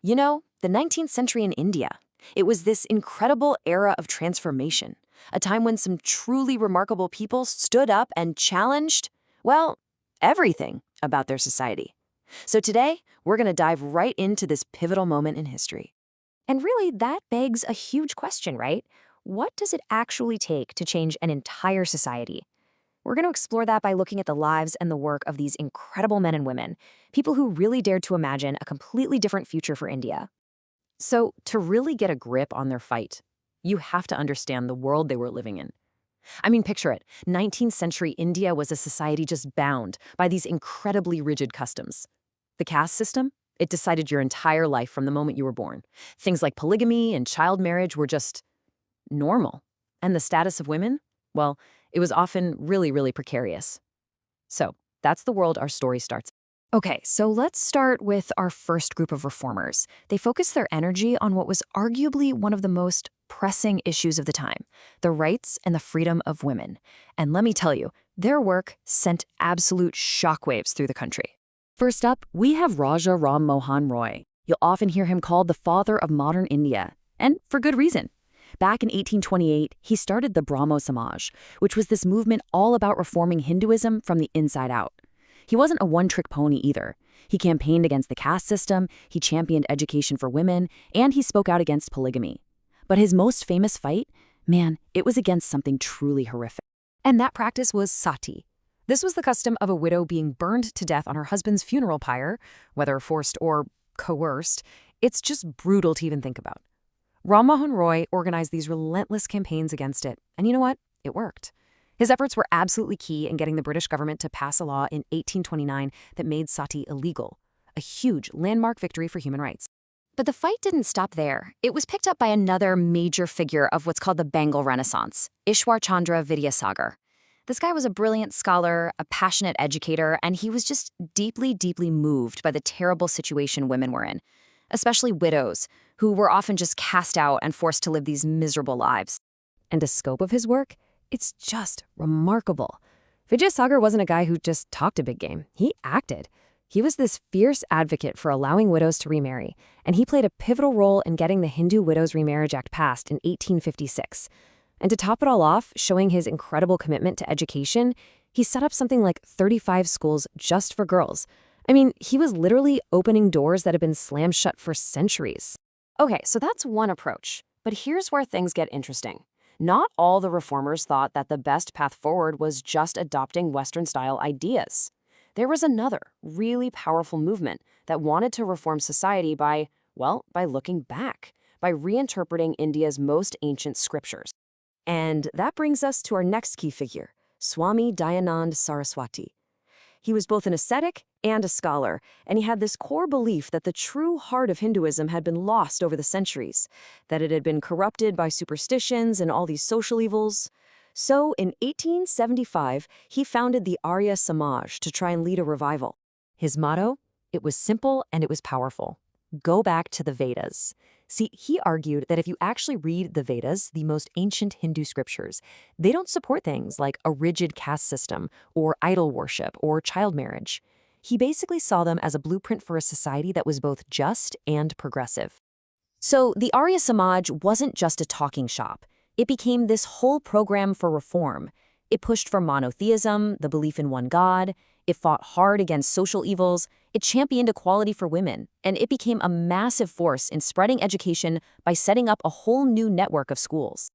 You know, the 19th century in India. It was this incredible era of transformation, a time when some truly remarkable people stood up and challenged, well, everything about their society. So today, we're going to dive right into this pivotal moment in history. And really, that begs a huge question, right? What does it actually take to change an entire society? We're going to explore that by looking at the lives and the work of these incredible men and women, people who really dared to imagine a completely different future for India. So, to really get a grip on their fight, you have to understand the world they were living in. I mean, picture it. 19th century India was a society just bound by these incredibly rigid customs. The caste system? It decided your entire life from the moment you were born. Things like polygamy and child marriage were just normal. And the status of women? Well, it was often really, really precarious. So, that's the world our story starts. Okay, so let's start with our first group of reformers. They focused their energy on what was arguably one of the most pressing issues of the time, the rights and the freedom of women. And let me tell you, their work sent absolute shockwaves through the country. First up, we have Raja Rammohan Roy. You'll often hear him called the father of modern India, and for good reason. Back in 1828, he started the Arya Samaj, which was this movement all about reforming Hinduism from the inside out. He wasn't a one-trick pony either. He campaigned against the caste system, he championed education for women, and he spoke out against polygamy. But his most famous fight? Man, it was against something truly horrific. And that practice was Sati. This was the custom of a widow being burned to death on her husband's funeral pyre, whether forced or coerced. It's just brutal to even think about. Rammohan Roy organized these relentless campaigns against it, and you know what? It worked. His efforts were absolutely key in getting the British government to pass a law in 1829 that made Sati illegal, a huge landmark victory for human rights. But the fight didn't stop there. It was picked up by another major figure of what's called the Bengal Renaissance, Ishwar Chandra Vidyasagar. This guy was a brilliant scholar, a passionate educator, and he was just deeply, deeply moved by the terrible situation women were in, especially widows, who were often just cast out and forced to live these miserable lives. And the scope of his work? It's just remarkable. Vidyasagar wasn't a guy who just talked a big game. He acted. He was this fierce advocate for allowing widows to remarry, and he played a pivotal role in getting the Hindu Widows Remarriage Act passed in 1856. And to top it all off, showing his incredible commitment to education, he set up something like 35 schools just for girls. I mean, he was literally opening doors that had been slammed shut for centuries. Okay, so that's one approach. But here's where things get interesting. Not all the reformers thought that the best path forward was just adopting Western-style ideas. There was another, really powerful movement that wanted to reform society by looking back, by reinterpreting India's most ancient scriptures. And that brings us to our next key figure, Swami Dayanand Saraswati. He was both an ascetic and a scholar, and he had this core belief that the true heart of Hinduism had been lost over the centuries, that it had been corrupted by superstitions and all these social evils. So, in 1875, he founded the Arya Samaj to try and lead a revival. His motto? It was simple and it was powerful. Go back to the Vedas. See, he argued that if you actually read the Vedas, the most ancient Hindu scriptures, they don't support things like a rigid caste system or idol worship or child marriage. He basically saw them as a blueprint for a society that was both just and progressive. So the Arya Samaj wasn't just a talking shop. It became this whole program for reform. It pushed for monotheism, the belief in one God. It fought hard against social evils. It championed equality for women. And it became a massive force in spreading education by setting up a whole new network of schools.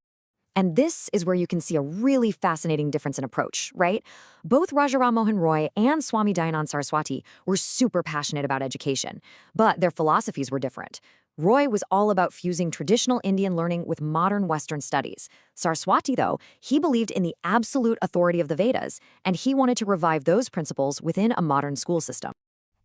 And this is where you can see a really fascinating difference in approach, right? Both Raja Rammohan Roy and Swami Dayanand Saraswati were super passionate about education, but their philosophies were different. Roy was all about fusing traditional Indian learning with modern Western studies. Saraswati, though, he believed in the absolute authority of the Vedas, and he wanted to revive those principles within a modern school system.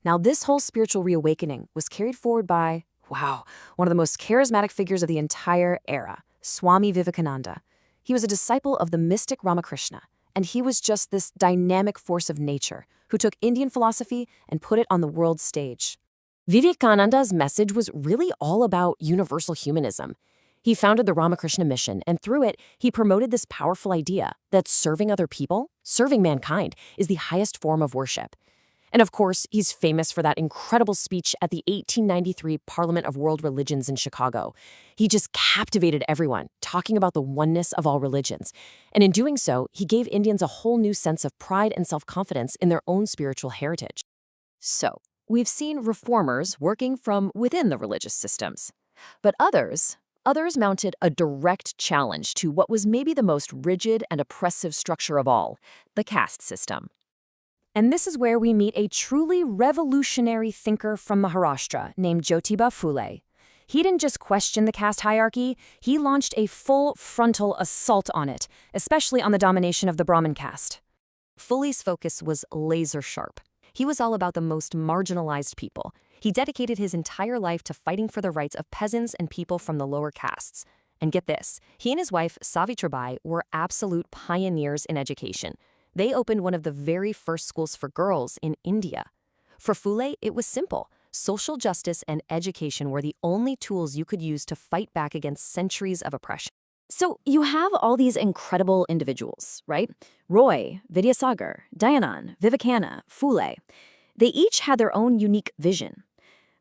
Now, this whole spiritual reawakening was carried forward by, one of the most charismatic figures of the entire era, Swami Vivekananda. He was a disciple of the mystic Ramakrishna, and he was just this dynamic force of nature who took Indian philosophy and put it on the world stage. Vivekananda's message was really all about universal humanism. He founded the Ramakrishna Mission, and through it, he promoted this powerful idea that serving other people, serving mankind, is the highest form of worship. And of course, he's famous for that incredible speech at the 1893 Parliament of World Religions in Chicago. He just captivated everyone, talking about the oneness of all religions. And in doing so, he gave Indians a whole new sense of pride and self-confidence in their own spiritual heritage. So, we've seen reformers working from within the religious systems. But others mounted a direct challenge to what was maybe the most rigid and oppressive structure of all, the caste system. And this is where we meet a truly revolutionary thinker from Maharashtra named Jyotiba Phule. He didn't just question the caste hierarchy, he launched a full frontal assault on it, especially on the domination of the Brahmin caste. Phule's focus was laser sharp. He was all about the most marginalized people. He dedicated his entire life to fighting for the rights of peasants and people from the lower castes. And get this, he and his wife, Savitribai, were absolute pioneers in education. They opened one of the very first schools for girls in India. For Phule, it was simple. Social justice and education were the only tools you could use to fight back against centuries of oppression. So you have all these incredible individuals, right? Roy, Vidyasagar, Dayanand, Vivekananda, Phule. They each had their own unique vision.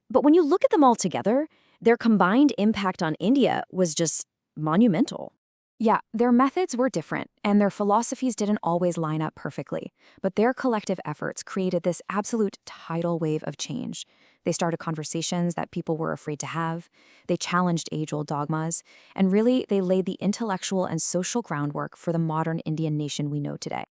But when you look at them all together, their combined impact on India was just monumental. Yeah, their methods were different, and their philosophies didn't always line up perfectly, but their collective efforts created this absolute tidal wave of change. They started conversations that people were afraid to have, they challenged age-old dogmas, and really, they laid the intellectual and social groundwork for the modern Indian nation we know today.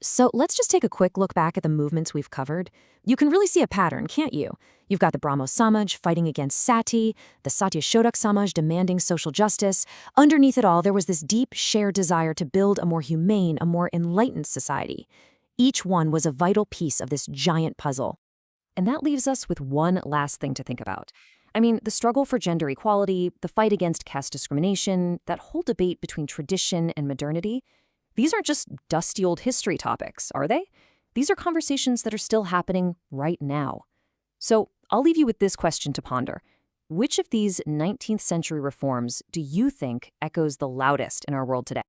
So let's just take a quick look back at the movements we've covered. You can really see a pattern, can't you? You've got the Brahmo Samaj fighting against Sati, the Satya Samaj demanding social justice. Underneath it all, there was this deep shared desire to build a more humane, a more enlightened society. Each one was a vital piece of this giant puzzle. And that leaves us with one last thing to think about. I mean, the struggle for gender equality, the fight against caste discrimination, that whole debate between tradition and modernity, these aren't just dusty old history topics, are they? These are conversations that are still happening right now. So I'll leave you with this question to ponder. Which of these 19th century reforms do you think echoes the loudest in our world today?